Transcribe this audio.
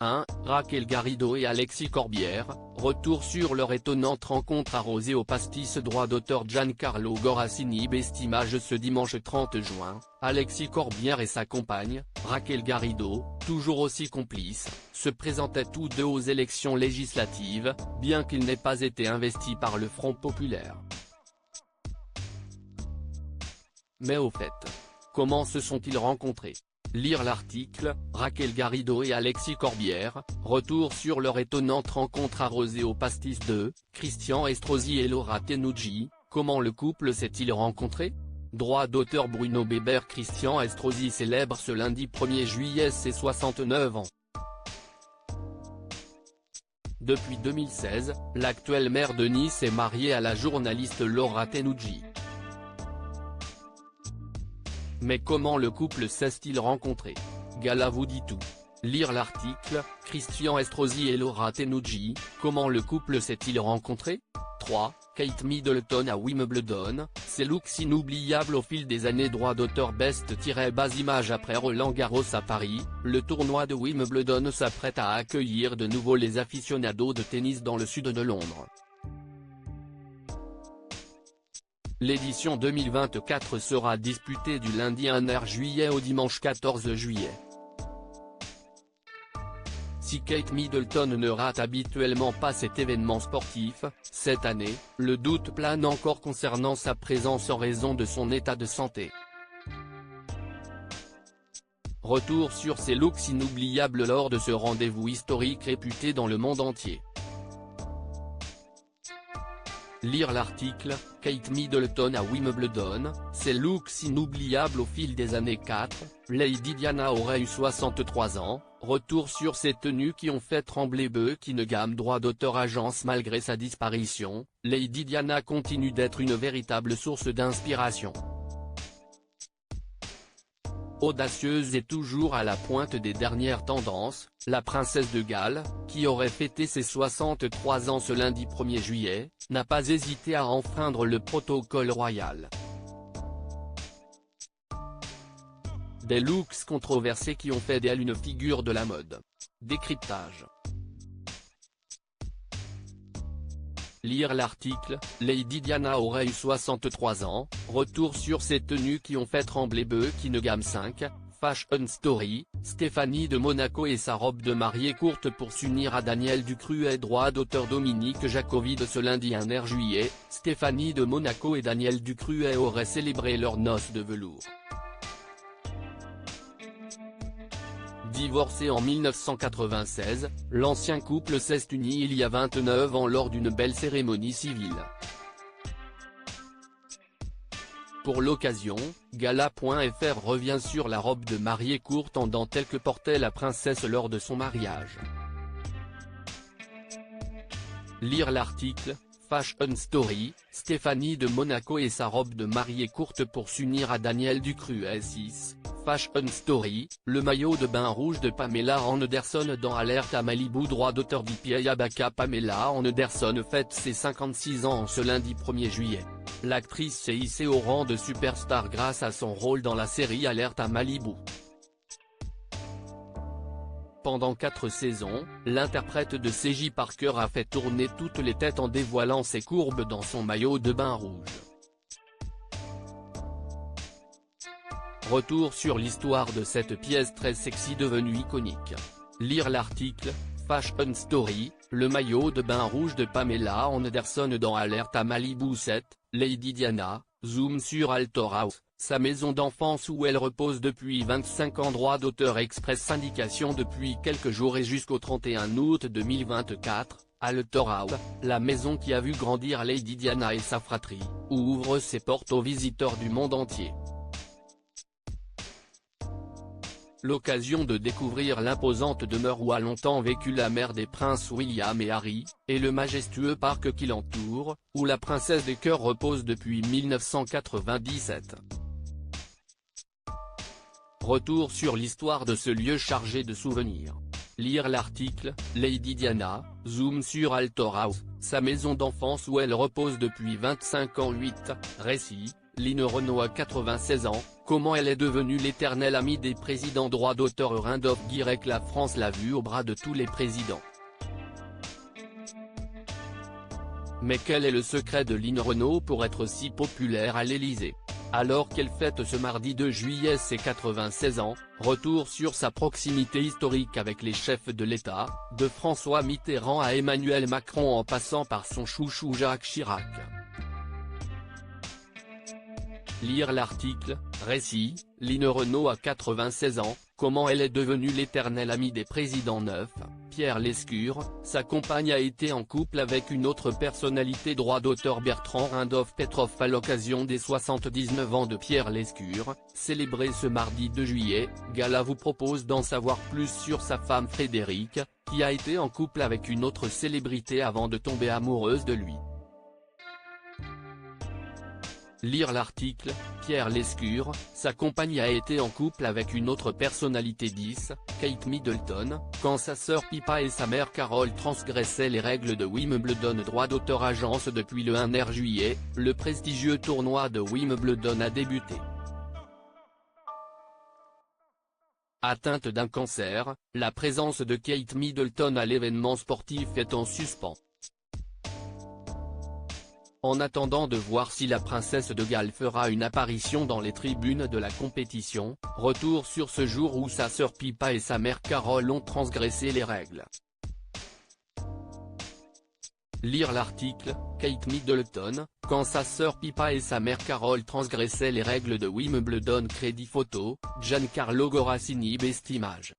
1. Raquel Garrido et Alexis Corbière, retour sur leur étonnante rencontre arrosée au pastis droit d'auteur Giancarlo Gorassini. Best image ce dimanche 30 juin, Alexis Corbière et sa compagne, Raquel Garrido, toujours aussi complices, se présentaient tous deux aux élections législatives, bien qu'ils n'aient pas été investis par le Front populaire. Mais au fait, comment se sont-ils rencontrés ? Lire l'article, Raquel Garrido et Alexis Corbière, retour sur leur étonnante rencontre arrosée au pastis de Christian Estrosi et Laura Tenucci. Comment le couple s'est-il rencontré ? Droit d'auteur Bruno Bébert. Christian Estrosi célèbre ce lundi 1er juillet ses 69 ans. Depuis 2016, l'actuel maire de Nice est marié à la journaliste Laura Tenucci. Mais comment le couple s'est-il rencontré ? Gala vous dit tout. Lire l'article, Christian Estrosi et Laura Tenucci, comment le couple s'est-il rencontré ? 3. Kate Middleton à Wimbledon, ses looks inoubliables au fil des années. Droit d'auteur best-bas image après Roland Garros à Paris, le tournoi de Wimbledon s'apprête à accueillir de nouveau les aficionados de tennis dans le sud de Londres. L'édition 2024 sera disputée du lundi 1 juillet au dimanche 14 juillet. Si Kate Middleton ne rate habituellement pas cet événement sportif, cette année, le doute plane encore concernant sa présence en raison de son état de santé. Retour sur ses looks inoubliables lors de ce rendez-vous historique réputé dans le monde entier. Lire l'article, Kate Middleton à Wimbledon, ses looks inoubliables au fil des années. 4, Lady Diana aurait eu 63 ans, retour sur ses tenues qui ont fait trembler Buckingham. Droit d'auteur agence. Malgré sa disparition, Lady Diana continue d'être une véritable source d'inspiration. Audacieuse et toujours à la pointe des dernières tendances, la princesse de Galles, qui aurait fêté ses 63 ans ce lundi 1er juillet, n'a pas hésité à enfreindre le protocole royal. Des looks controversés qui ont fait d'elle une figure de la mode. Décryptage. Lire l'article, Lady Diana aurait eu 63 ans, retour sur ses tenues qui ont fait trembler Buckingham. 5, Fashion Story, Stéphanie de Monaco et sa robe de mariée courte pour s'unir à Daniel Ducruet. Droit d'auteur Dominique Jacovi. De ce lundi 1 juillet, Stéphanie de Monaco et Daniel Ducruet auraient célébré leurs noces de velours. Divorcé en 1996, l'ancien couple s'est uni il y a 29 ans lors d'une belle cérémonie civile. Pour l'occasion, Gala.fr revient sur la robe de mariée courte en dentelle que portait la princesse lors de son mariage. Lire l'article, Fashion Story, Stéphanie de Monaco et sa robe de mariée courte pour s'unir à Daniel Ducruet. 6, Fashion Story, le maillot de bain rouge de Pamela Anderson dans Alerte à Malibu. Droit d'auteur d'Ipi Abaka. Pamela Anderson fête ses 56 ans ce lundi 1er juillet. L'actrice s'est hissée au rang de superstar grâce à son rôle dans la série Alerte à Malibu. Pendant 4 saisons, l'interprète de C.J. Parker a fait tourner toutes les têtes en dévoilant ses courbes dans son maillot de bain rouge. Retour sur l'histoire de cette pièce très sexy devenue iconique. Lire l'article, Fashion Story, le maillot de bain rouge de Pamela Anderson dans Alerte à Malibu. 7, Lady Diana, zoom sur Altor House, sa maison d'enfance où elle repose depuis 25 ans. Droit d'auteur Express Syndication. Depuis quelques jours et jusqu'au 31 août 2024, Altor House, la maison qui a vu grandir Lady Diana et sa fratrie, ouvre ses portes aux visiteurs du monde entier. L'occasion de découvrir l'imposante demeure où a longtemps vécu la mère des princes William et Harry, et le majestueux parc qui l'entoure, où la princesse des cœurs repose depuis 1997. Retour sur l'histoire de ce lieu chargé de souvenirs. Lire l'article, Lady Diana, zoom sur Altor House, sa maison d'enfance où elle repose depuis 25 ans. 8, récit, Line Renaud a 96 ans, comment elle est devenue l'éternelle amie des présidents. Droit d'auteur. Randolph Guirec. La France l'a vue au bras de tous les présidents. Mais quel est le secret de Line Renaud pour être si populaire à l'Élysée? Alors qu'elle fête ce mardi 2 juillet ses 96 ans, retour sur sa proximité historique avec les chefs de l'État, de François Mitterrand à Emmanuel Macron en passant par son chouchou Jacques Chirac. Lire l'article, récit, Line Renaud a 96 ans, comment elle est devenue l'éternelle amie des présidents. 9, Pierre Lescure, sa compagne a été en couple avec une autre personnalité. Droit d'auteur. Bertrand Randolph Petrov. À l'occasion des 79 ans de Pierre Lescure, célébré ce mardi 2 juillet, Gala vous propose d'en savoir plus sur sa femme Frédérique, qui a été en couple avec une autre célébrité avant de tomber amoureuse de lui. Lire l'article, Pierre Lescure, sa compagne a été en couple avec une autre personnalité. 10, Kate Middleton, quand sa sœur Pippa et sa mère Carole transgressaient les règles de Wimbledon. Droit d'auteur. Agence. Depuis le 1er juillet, le prestigieux tournoi de Wimbledon a débuté. Atteinte d'un cancer, la présence de Kate Middleton à l'événement sportif est en suspens. En attendant de voir si la princesse de Galles fera une apparition dans les tribunes de la compétition, retour sur ce jour où sa sœur Pippa et sa mère Carole ont transgressé les règles. Lire l'article, Kate Middleton, quand sa sœur Pippa et sa mère Carole transgressaient les règles de Wimbledon. Crédit photo, Giancarlo Gorassini. Best Image.